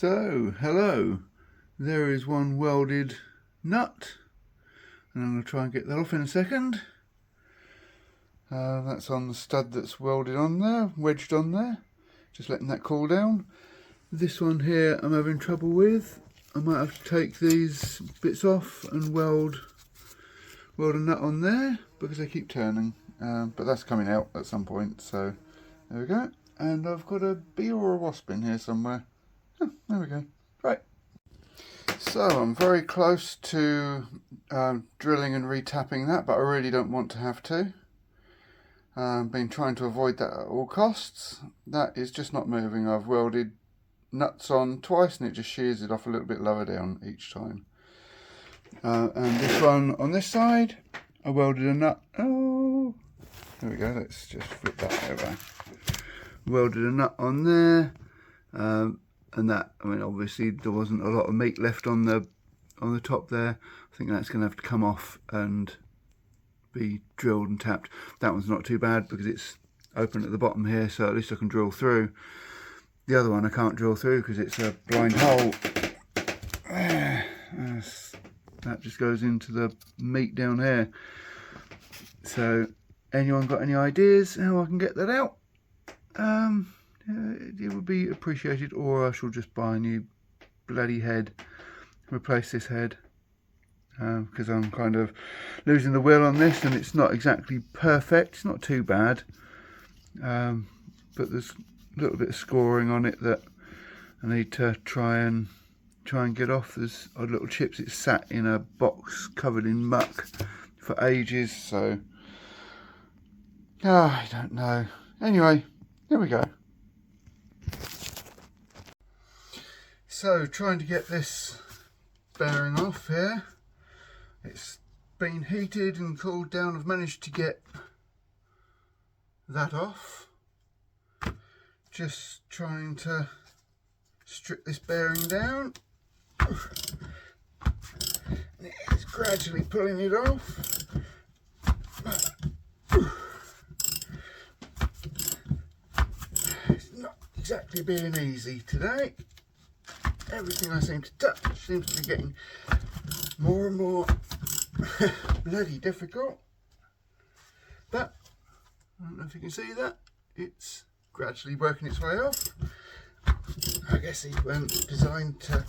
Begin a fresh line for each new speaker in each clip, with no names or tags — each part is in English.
So, hello, there is one welded nut, and I'm going to try and get that off in a second. That's on the stud that's welded on there, wedged on there, just letting that cool down. This one here I'm having trouble with. I might have to take these bits off and weld a nut on there because they keep turning, but that's coming out at some point, so there we go. And I've got a bee or a wasp in here somewhere. Oh, there we go. Right. So I'm very close to drilling and retapping that, but I really don't want to have to. Been trying to avoid that at all costs. That is just not moving. I've welded nuts on twice and it just shears it off a little bit lower down each time. And this one on this side, I welded a nut. Oh, there we go. Let's just flip that over. Welded a nut on there, and that, I mean, obviously there wasn't a lot of meat left on the top there. I think that's going to have to come off and be drilled and tapped. That one's not too bad because it's open at the bottom here, so at least I can drill through. The other one I can't drill through because it's a blind hole. That just goes into the meat down here. So, anyone got any ideas how I can get that out? It would be appreciated, or I shall just buy a new bloody head, replace this head, because I'm kind of losing the will on this, and it's not exactly perfect. It's not too bad, but there's a little bit of scoring on it that I need to try and get off. There's odd little chips. It's sat in a box covered in muck for ages, so I don't know. Anyway, there we go. So, trying to get this bearing off here. It's been heated and cooled down. I've managed to get that off. Just trying to strip this bearing down. It's gradually pulling it off. It's not exactly being easy today. Everything I seem to touch seems to be getting more and more bloody difficult. But I don't know if you can see that. It's gradually working its way off. I guess these weren't designed to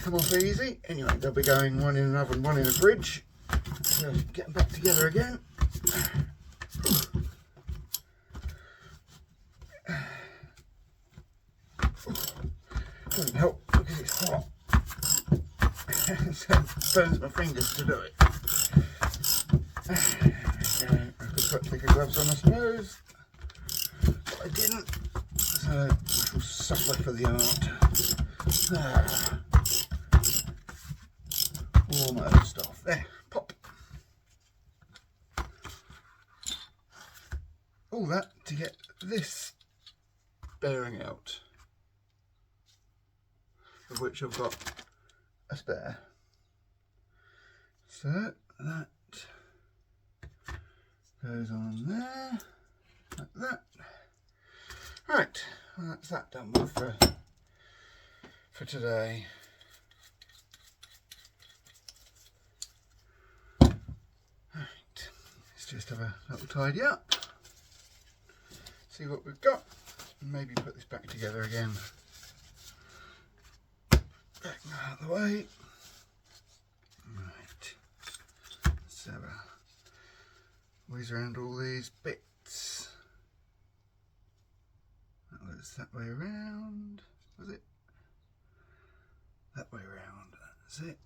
come off easy. Anyway, they'll be going one in an oven, one in a fridge. So get them back together again. Doesn't help because it's hot. So it burns my fingers to do it. I could put thicker gloves on, I suppose, but I didn't. So I shall suffer for the art. Almost off. There, pop. All that to get this bearing out, of which I've got a spare. So that goes on there, like that. Right, well, that's that done with for today. Right, let's just have a little tidy up, see what we've got, and maybe put this back together again. Back out of the way. Right, let's have a whiz around all these bits. That was that way around, was it? That way around, that's it.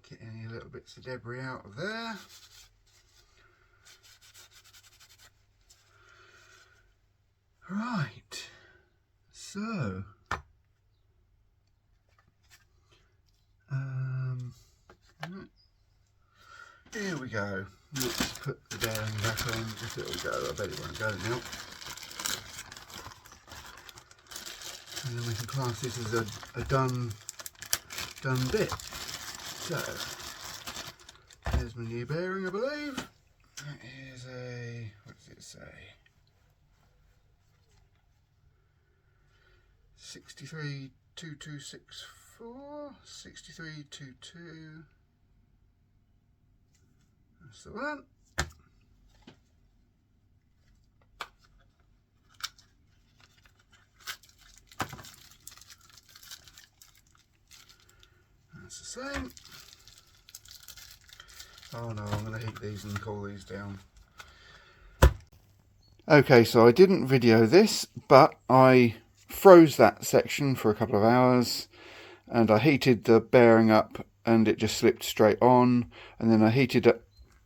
Get any little bits of debris out of there. Right, so here we go. Let's put the bearing back on. If it'll go, I bet it won't go now. And then we can class this as a done done bit. So, there's my new bearing, I believe. That is a, what does it say? 632264, 6322. That's the one. That's the same. Oh no, I'm going to heat these and cool these down. Okay, so I didn't video this, but I froze that section for a couple of hours and I heated the bearing up and it just slipped straight on, and then I heated up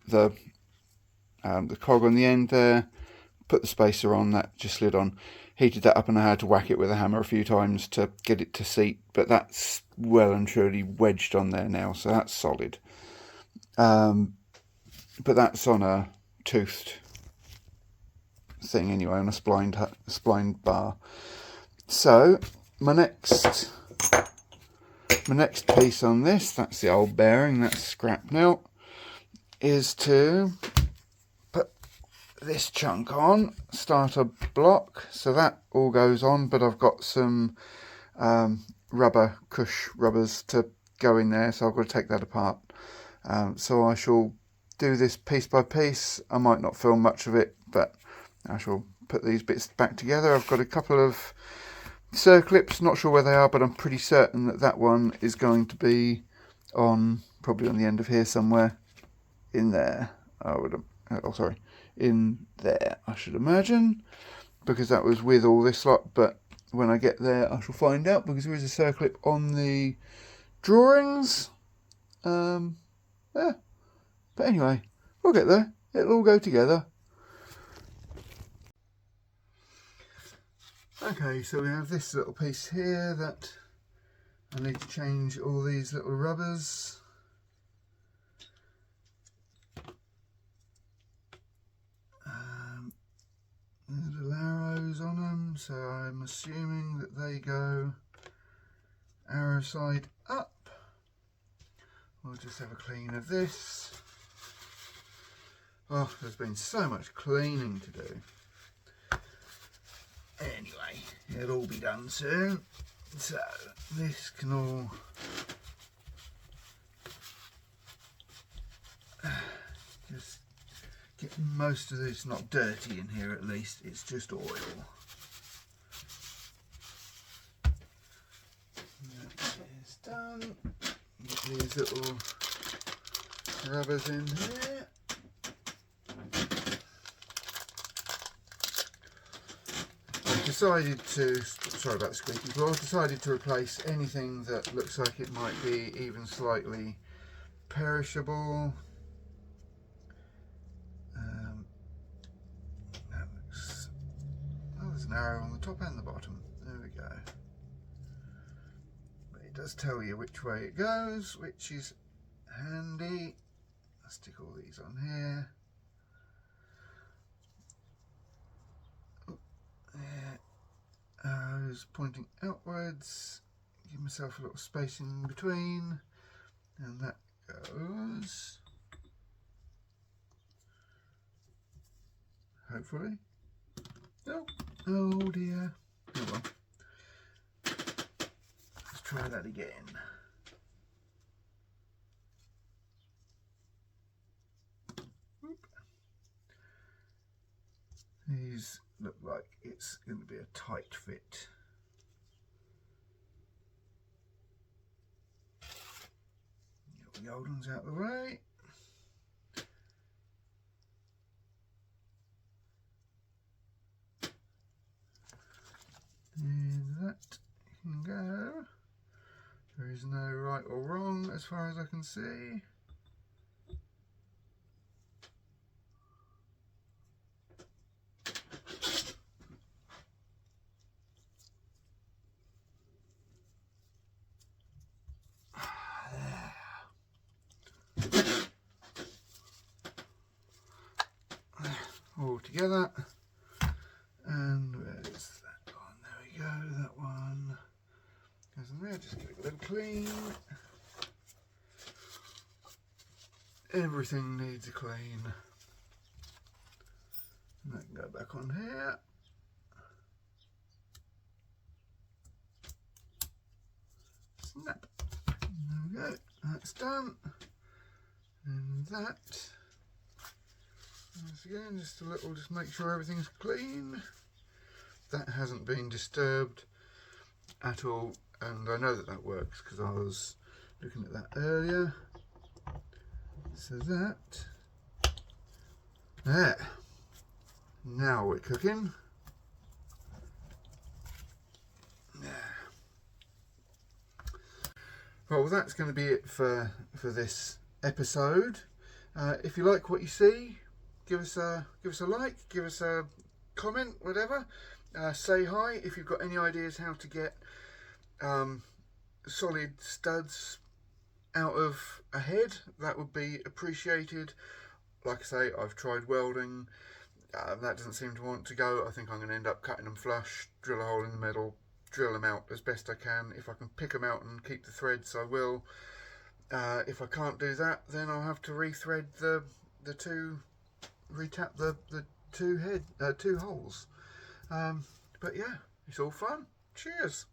the cog on the end there, put the spacer on, that just slid on, heated that up, and I had to whack it with a hammer a few times to get it to seat, but that's well and truly wedged on there now, so that's solid. But that's on a toothed thing anyway, on a splined bar. So my next piece on this, that's the old bearing, that's scrap now, is to put this chunk on, starter block, so that all goes on, but I've got some rubber cush rubbers to go in there, so I've got to take that apart. So I shall do this piece by piece. I might not film much of it, but I shall put these bits back together. I've got a couple of circlips, not sure where they are, but I'm pretty certain that that one is going to be on, probably on the end of here somewhere, in there. In there, I should imagine, because that was with all this lot, but when I get there I shall find out, because there is a circlip on the drawings. Yeah. But anyway, we'll get there. It'll all go together. Okay, so we have this little piece here that I need to change all these little rubbers. There's little arrows on them, so I'm assuming that they go arrow side up. We'll just have a clean of this. Oh, there's been so much cleaning to do. Anyway, it'll all be done soon. So this can all just get most of this not dirty in here, at least. It's just oil. That is done. Get these little rubbers in here. I've decided to, sorry about the squeaky floor, I've decided to replace anything that looks like it might be even slightly perishable. That looks, oh, there's an arrow on the top and the bottom. There we go. But it does tell you which way it goes, which is handy. I'll stick all these on here. Arrows pointing outwards, give myself a little space in between, and that goes, hopefully. Oh dear. Oh well. Let's try that again. These look like it's going to be a tight fit. Get the old ones out of the way. And that can go. There is no right or wrong as far as I can see. All together, and where's that one? There we go, that one goes in there. Just give it a little clean. everything needs a clean. And that can go back on here. Snap. There we go, that's done. And that, once again, just a little, just make sure everything's clean. That hasn't been disturbed at all, and I know that that works because I was looking at that earlier. So that, there, now we're cooking. Well, that's going to be it for this episode. If you like what you see, give us a like, give us a comment, whatever. Say hi if you've got any ideas how to get solid studs out of a head. That would be appreciated. Like I say, I've tried welding. That doesn't seem to want to go. I think I'm going to end up cutting them flush, drill a hole in the middle, drill them out as best I can. If I can pick them out and keep the threads, I will. If I can't do that, then I'll have to rethread the two, retap the two holes. But yeah, it's all fun. Cheers.